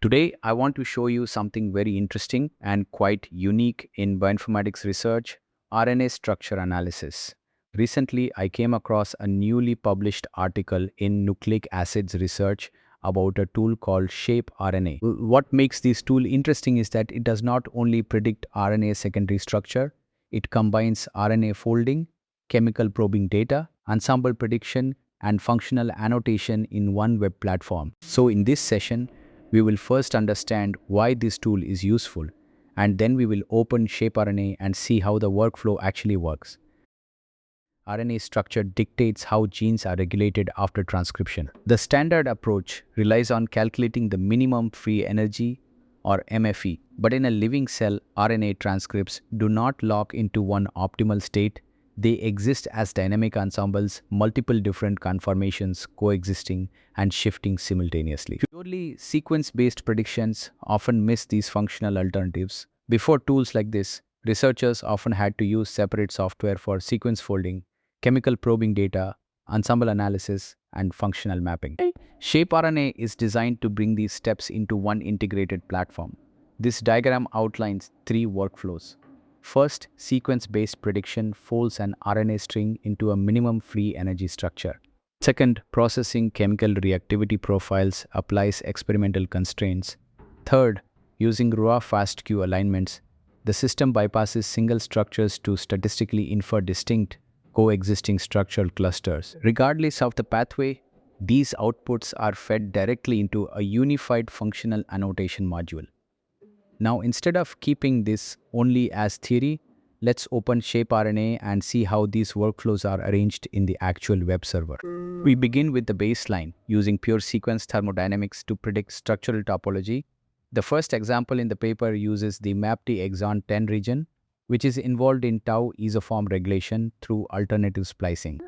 Today, I want to show you something very interesting and quite unique in bioinformatics research, RNA structure analysis. Recently, I came across a newly published article in Nucleic Acids Research about a tool called ShapeRNA. What makes this tool interesting is that it does not only predict RNA secondary structure, it combines RNA folding, chemical probing data, ensemble prediction, and functional annotation in one web platform. So in this session, we will first understand why this tool is useful, and then we will open ShapeRNA and see how the workflow actually works. RNA structure dictates how genes are regulated after transcription. The standard approach relies on calculating the minimum free energy or MFE, but in a living cell, RNA transcripts do not lock into one optimal state. They exist as dynamic ensembles, multiple different conformations coexisting and shifting simultaneously. Purely sequence-based predictions often miss these functional alternatives. Before tools like this, researchers often had to use separate software for sequence folding, chemical probing data, ensemble analysis, and functional mapping. ShapeRNA is designed to bring these steps into one integrated platform. This diagram outlines three workflows. First, sequence-based prediction folds an RNA string into a minimum free energy structure. Second, processing chemical reactivity profiles applies experimental constraints. Third, using raw FastQ alignments, the system bypasses single structures to statistically infer distinct, coexisting structural clusters. Regardless of the pathway, these outputs are fed directly into a unified functional annotation module. Now, instead of keeping this only as theory, let's open ShapeRNA and see how these workflows are arranged in the actual web server. We begin with the baseline, using pure sequence thermodynamics to predict structural topology. The first example in the paper uses the MAPT exon 10 region, which is involved in tau isoform regulation through alternative splicing.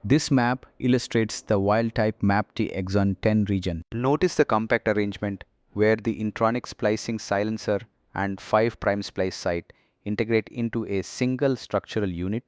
This map illustrates the wild-type MAPT exon 10 region. Notice the compact arrangement where the intronic splicing silencer and 5' splice site integrate into a single structural unit.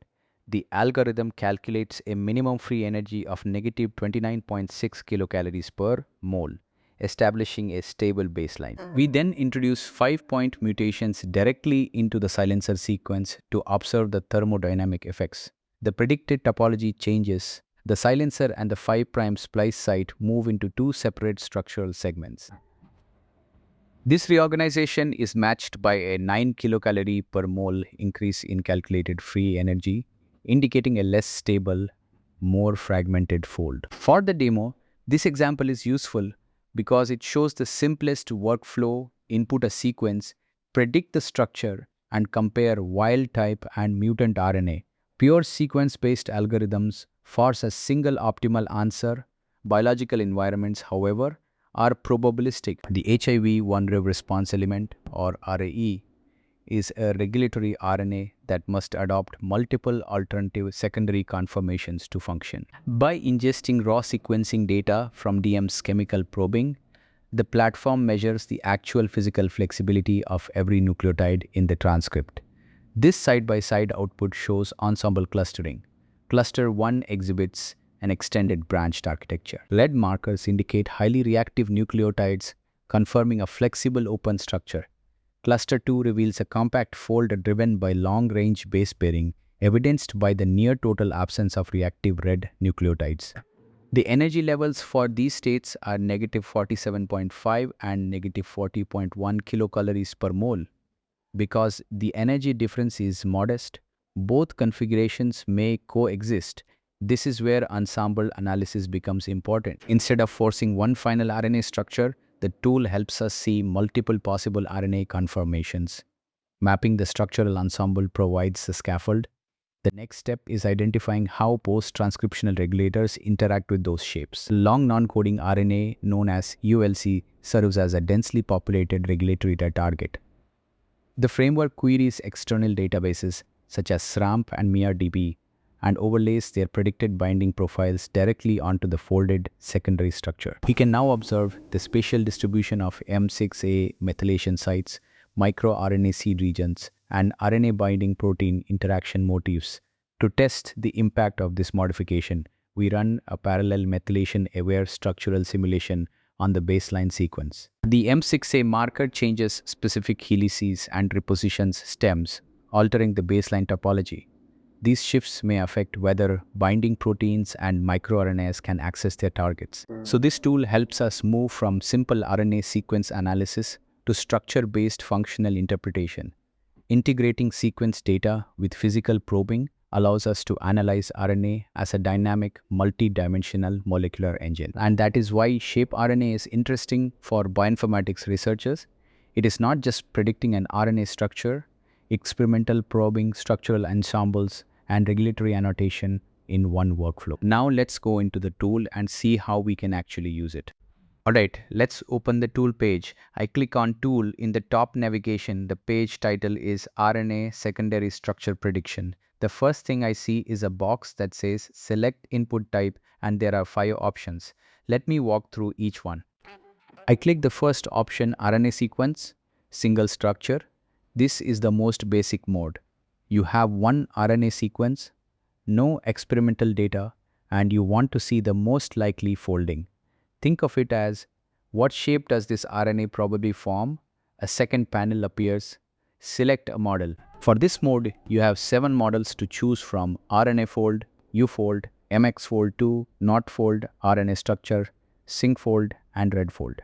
The algorithm calculates a minimum free energy of negative 29.6 kilocalories per mole, establishing a stable baseline. We then introduce 5-point mutations directly into the silencer sequence to observe the thermodynamic effects. The predicted topology changes. The silencer and the 5' splice site move into two separate structural segments. This reorganization is matched by a 9 kilocalorie per mole increase in calculated free energy, indicating a less stable, more fragmented fold. For the demo, this example is useful because it shows the simplest workflow: input a sequence, predict the structure, and compare wild-type and mutant RNA. Pure sequence-based algorithms force a single optimal answer. Biological environments, however, are probabilistic. The HIV-1 response element, or RAE, is a regulatory RNA that must adopt multiple alternative secondary conformations to function. By ingesting raw sequencing data from DM's chemical probing, the platform measures the actual physical flexibility of every nucleotide in the transcript. This side-by-side output shows ensemble clustering. Cluster 1 exhibits an extended branched architecture. Red markers indicate highly reactive nucleotides, confirming a flexible open structure. Cluster 2 reveals a compact fold driven by long-range base pairing, evidenced by the near-total absence of reactive red nucleotides. The energy levels for these states are negative 47.5 and negative 40.1 kilocalories per mole. Because the energy difference is modest, both configurations may coexist. This is where ensemble analysis becomes important. Instead of forcing one final RNA structure, the tool helps us see multiple possible RNA conformations. Mapping the structural ensemble provides the scaffold. The next step is identifying how post-transcriptional regulators interact with those shapes. Long non-coding RNA, known as ULC, serves as a densely populated regulatory target. The framework queries external databases such as SRAMP and miRDB and overlays their predicted binding profiles directly onto the folded secondary structure. We can now observe the spatial distribution of M6A methylation sites, microRNA seed regions, and RNA-binding protein interaction motifs. To test the impact of this modification, we run a parallel methylation-aware structural simulation on the baseline sequence. The M6A marker changes specific helices and repositions stems, altering the baseline topology. These shifts may affect whether binding proteins and microRNAs can access their targets. So this tool helps us move from simple RNA sequence analysis to structure-based functional interpretation. Integrating sequence data with physical probing allows us to analyze RNA as a dynamic, multi-dimensional molecular engine. And that is why ShapeRNA is interesting for bioinformatics researchers. It is not just predicting an RNA structure, experimental probing, structural ensembles, and regulatory annotation in one workflow. Now let's go into the tool and see how we can actually use it. Alright, let's open the tool page. I click on Tool. In the top navigation, the page title is RNA Secondary Structure Prediction. The first thing I see is a box that says Select Input Type, and there are 5 options. Let me walk through each one. I click the first option, RNA Sequence, Single Structure. This is the most basic mode. You have one RNA sequence, no experimental data, and you want to see the most likely folding. Think of it as, what shape does this RNA probably form? A second panel appears. Select a model. For this mode, you have 7 models to choose from: RNA fold, U fold, MX fold 2, not fold, RNA structure, sync fold, and red fold.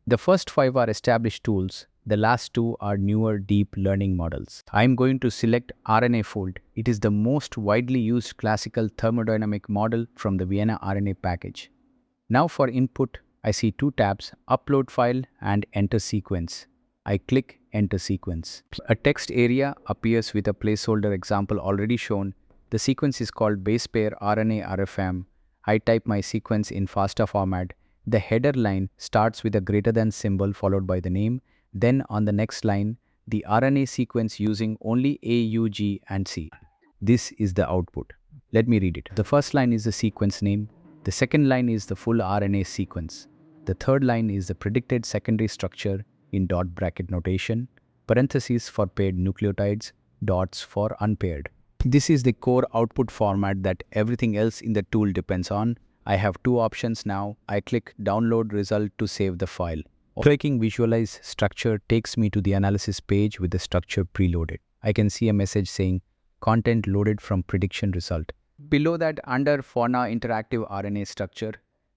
The first 5 are established tools. The last 2 are newer deep learning models. I am going to select RNA fold. It is the most widely used classical thermodynamic model from the Vienna RNA package. Now for input, I see 2 tabs, Upload File and Enter Sequence. I click Enter Sequence. A text area appears with a placeholder example already shown. The sequence is called base pair RNA RFM. I type my sequence in FASTA format. The header line starts with a greater than symbol followed by the name. Then on the next line, the RNA sequence using only A, U, G and C. This is the output. Let me read it. The first line is the sequence name. The second line is the full RNA sequence. The third line is the predicted secondary structure in dot bracket notation, parentheses for paired nucleotides, dots for unpaired. This is the core output format that everything else in the tool depends on. I have 2 options now. I click Download Result to save the file. Clicking Visualize Structure takes me to the analysis page with the structure preloaded. I can see a message saying Content loaded from prediction result. Below that, under Fauna Interactive RNA Structure,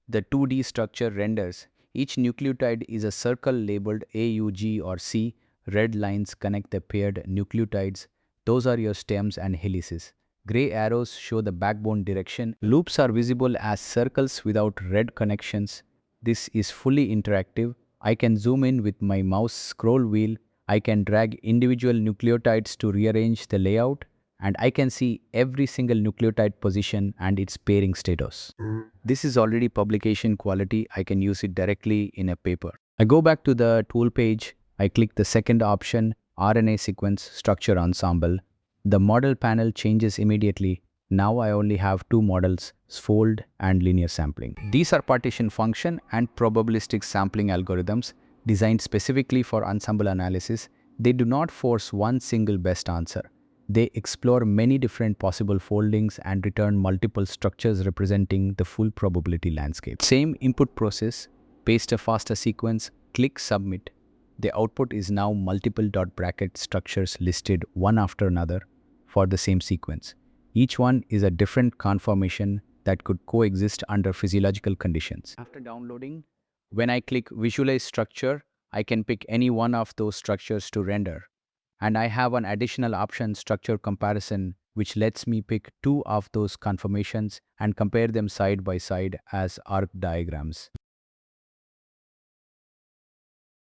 the 2D structure renders. Each nucleotide is a circle labeled A, U, G or C. Red lines connect the paired nucleotides. Those are your stems and helices. Gray arrows show the backbone direction. Loops are visible as circles without red connections. This is fully interactive. I can zoom in with my mouse scroll wheel. I can drag individual nucleotides to rearrange the layout. And I can see every single nucleotide position and its pairing status. This is already publication quality. I can use it directly in a paper. I go back to the tool page. I click the second option, RNA Sequence Structure Ensemble. The model panel changes immediately. Now I only have 2 models, fold and linear sampling. These are partition function and probabilistic sampling algorithms designed specifically for ensemble analysis. They do not force one single best answer. They explore many different possible foldings and return multiple structures representing the full probability landscape. Same input process, paste a FASTA sequence, click Submit. The output is now multiple dot bracket structures listed one after another for the same sequence. Each one is a different conformation that could coexist under physiological conditions. After downloading, when I click Visualize Structure, I can pick any one of those structures to render. And I have an additional option, Structure Comparison, which lets me pick 2 of those conformations and compare them side by side as arc diagrams.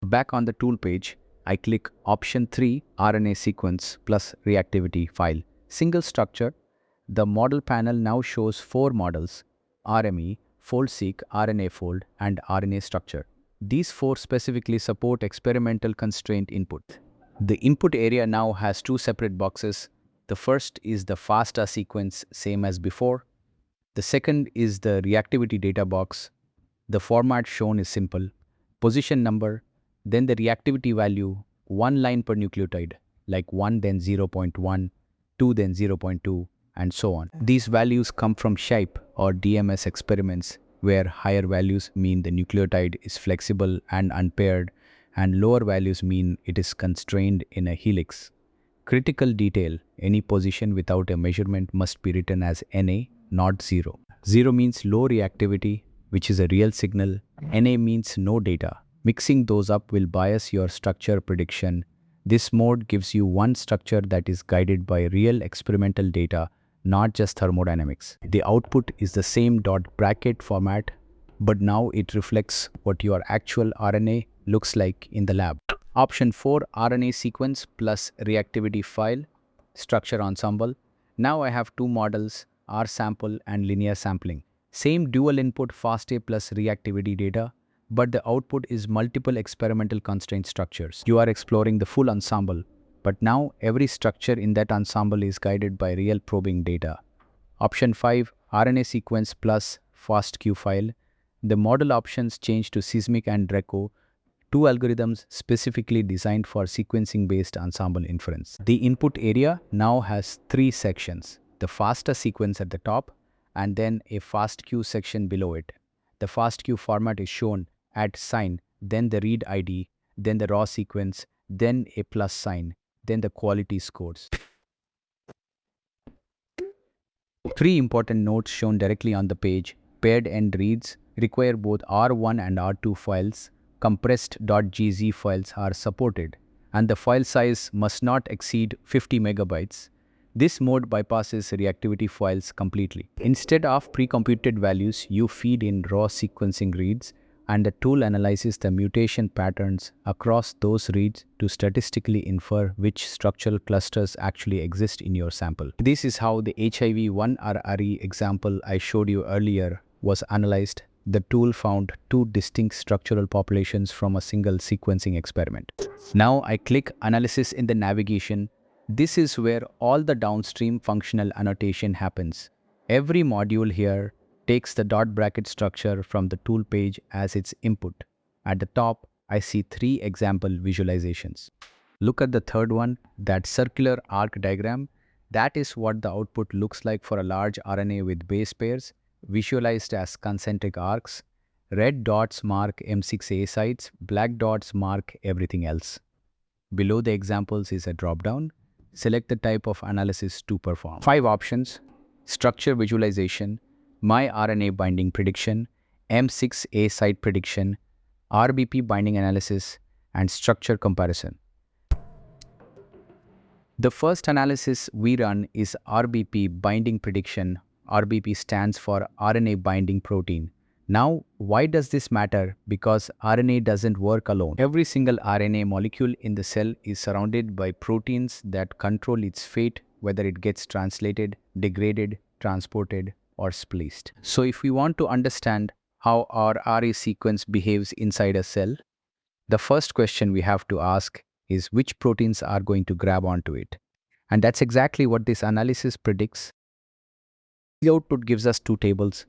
Back on the tool page, I click Option 3, RNA Sequence plus Reactivity File. Single structure. The model panel now shows 4 models: RME, fold-seq, RNA fold, and RNA structure. These 4 specifically support experimental constraint input. The input area now has 2 separate boxes. The first is the FASTA sequence, same as before. The second is the reactivity data box. The format shown is simple. Position number, then the reactivity value, 1 line per nucleotide, like 1 then 0.1, 2 then 0.2, and so on. These values come from Shape or DMS experiments. where higher values mean the nucleotide is flexible and unpaired, and lower values mean it is constrained in a helix. Critical detail: any position without a measurement must be written as Na, not 0. 0 means low reactivity, which is a real signal. Na means no data. Mixing those up will bias your structure prediction. This mode gives you one structure that is guided by real experimental data, not just thermodynamics. The output is the same dot bracket format, but now it reflects what your actual RNA looks like in the lab. Option 4, RNA sequence plus reactivity file, structure ensemble. Now I have two models, R sample and linear sampling. Same dual input FASTA plus reactivity data, but the output is multiple experimental constraint structures. You are exploring the full ensemble, but now every structure in that ensemble is guided by real probing data. Option 5, RNA sequence plus FASTQ file. The model options change to Seismic and Draco, two algorithms specifically designed for sequencing-based ensemble inference. The input area now has three sections: the FASTA sequence at the top, and then a FASTQ section below it. The FASTQ format is shown at sign, then the read ID, then the raw sequence, then a plus sign, then the quality scores. Three important notes shown directly on the page. Paired end reads require both R1 and R2 files. Compressed.gz files are supported, and the file size must not exceed 50 megabytes. This mode bypasses reactivity files completely. Instead of pre-computed values, you feed in raw sequencing reads, and the tool analyzes the mutation patterns across those reads to statistically infer which structural clusters actually exist in your sample. This is how the HIV-1RRE example I showed you earlier was analyzed. The tool found two distinct structural populations from a single sequencing experiment. Now I click Analysis in the navigation. This is where all the downstream functional annotation happens. Every module here takes the dot bracket structure from the tool page as its input. At the top, I see three example visualizations. Look at the third one, that circular arc diagram. That is what the output looks like for a large RNA with base pairs, visualized as concentric arcs. Red dots mark M6A sites, black dots mark everything else. Below the examples is a drop-down. Select the type of analysis to perform. 5 options: structure visualization, miRNA-binding prediction, M6A site prediction, RBP binding analysis, and structure comparison. The first analysis we run is RBP binding prediction. RBP stands for RNA binding protein. Now, why does this matter? Because RNA doesn't work alone. Every single RNA molecule in the cell is surrounded by proteins that control its fate, whether it gets translated, degraded, transported, or spliced. So if we want to understand how our RNA sequence behaves inside a cell, the first question we have to ask is which proteins are going to grab onto it. And that's exactly what this analysis predicts. The output gives us two tables.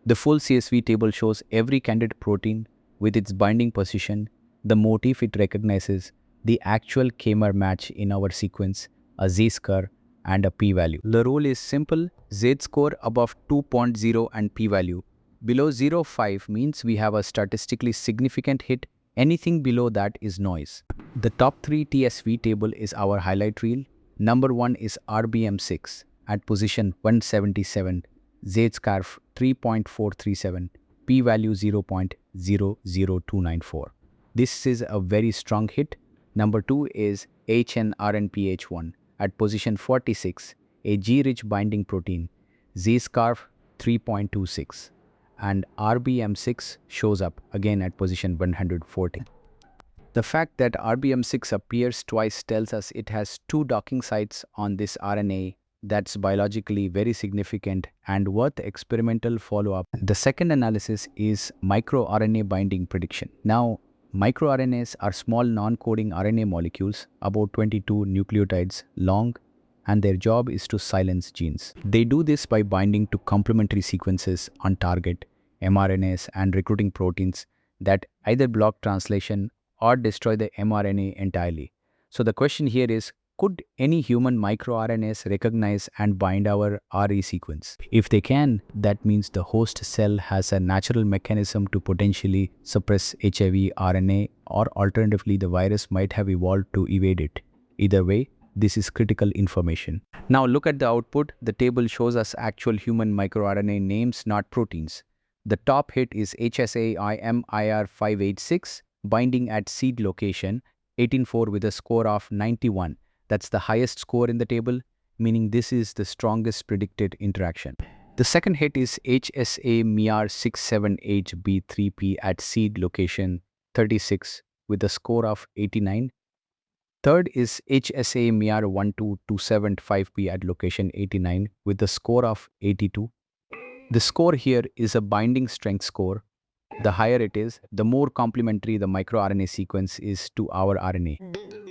The full CSV table shows every candidate protein with its binding position, the motif it recognizes, the actual k-mer match in our sequence, a z-score, and a p-value. The rule is simple: z-score above 2.0 and p-value. Below 0.5 means we have a statistically significant hit. Anything below that is noise. The top 3 TSV table is our highlight reel. Number 1 is RBM6 at position 177, z-score 3.437, p-value 0.00294. This is a very strong hit. Number 2 is HNRNPH1 at position 46, a G-rich binding protein, z-score 3.26, and RBM6 shows up again at position 140. The fact that RBM6 appears twice tells us it has two docking sites on this RNA. That's biologically very significant and worth experimental follow-up. The second analysis is microRNA binding prediction. Now, microRNAs are small non-coding RNA molecules, about 22 nucleotides long, and their job is to silence genes. They do this by binding to complementary sequences on target, mRNAs, and recruiting proteins that either block translation or destroy the mRNA entirely. So the question here is, Could any human microRNAs recognize and bind our RE sequence? If they can, that means the host cell has a natural mechanism to potentially suppress HIV RNA, or alternatively, the virus might have evolved to evade it. Either way, this is critical information. Now look at the output. The table shows us actual human microRNA names, not proteins. The top hit is HSA-IMIR586, binding at seed location 18.4 with a score of 91. That's the highest score in the table, meaning this is the strongest predicted interaction. The second hit is HSA-MIR678B3P at seed location 36 with a score of 89. Third is HSA-MIR12275P at location 89 with a score of 82. The score here is a binding strength score. The higher it is, the more complementary the microRNA sequence is to our RNA.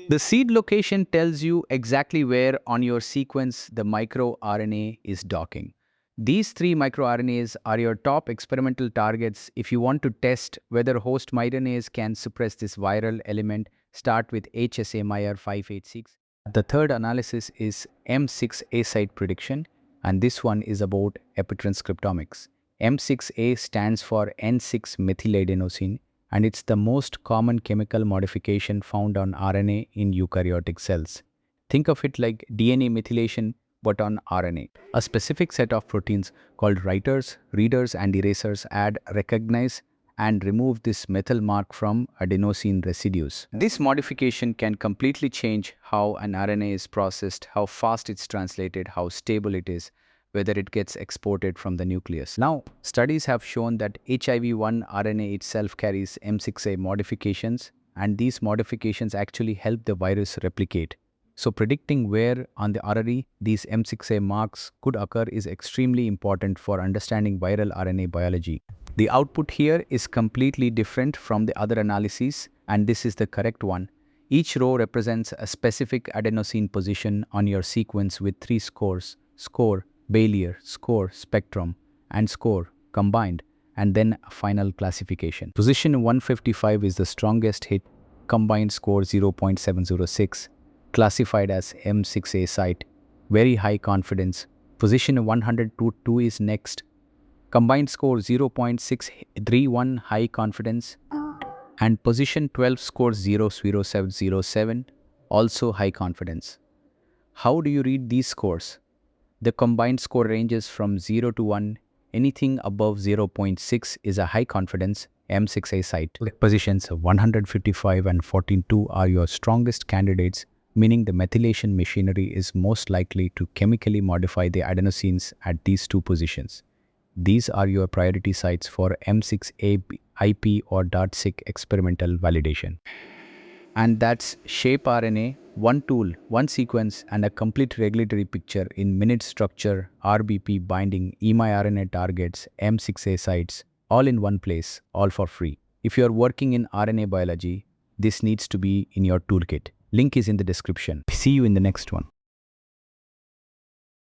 The seed location tells you exactly where on your sequence the microRNA is docking. These three microRNAs are your top experimental targets. If you want to test whether host miRNAs can suppress this viral element, start with HSA-MIR586. The third analysis is M6A site prediction, and this one is about epitranscriptomics. M6A stands for N6-methyladenosine, and it's the most common chemical modification found on RNA in eukaryotic cells. Think of it like DNA methylation, but on RNA. A specific set of proteins called writers, readers, and erasers add, recognize, and remove this methyl mark from adenosine residues. This modification can completely change how an RNA is processed, how fast it's translated, how stable it is, whether it gets exported from the nucleus. Now, studies have shown that HIV-1 RNA itself carries M6A modifications, and these modifications actually help the virus replicate. So predicting where on the RNA these M6A marks could occur is extremely important for understanding viral RNA biology. The output here is completely different from the other analyses, and this is the correct one. Each row represents a specific adenosine position on your sequence with three scores: score, Baylor, score, spectrum, and score combined, and then a final classification. Position 155 is the strongest hit, combined score 0.706, classified as M6A site, very high confidence. Position 102 is next, combined score 0.631, high confidence, and position 12 scores 0.0707, also high confidence. How do you read these scores? The combined score ranges from 0 to 1. Anything above 0.6 is a high confidence M6A site. Positions 155 and 42 are your strongest candidates, meaning the methylation machinery is most likely to chemically modify the adenosines at these two positions. These are your priority sites for M6A IP or DART-seq experimental validation. And that's ShapeRNA, one tool, one sequence, and a complete regulatory picture in minute structure, RBP binding, miRNA targets, M6A sites, all in one place, all for free. If you're working in RNA biology, this needs to be in your toolkit. Link is in the description. See you in the next one.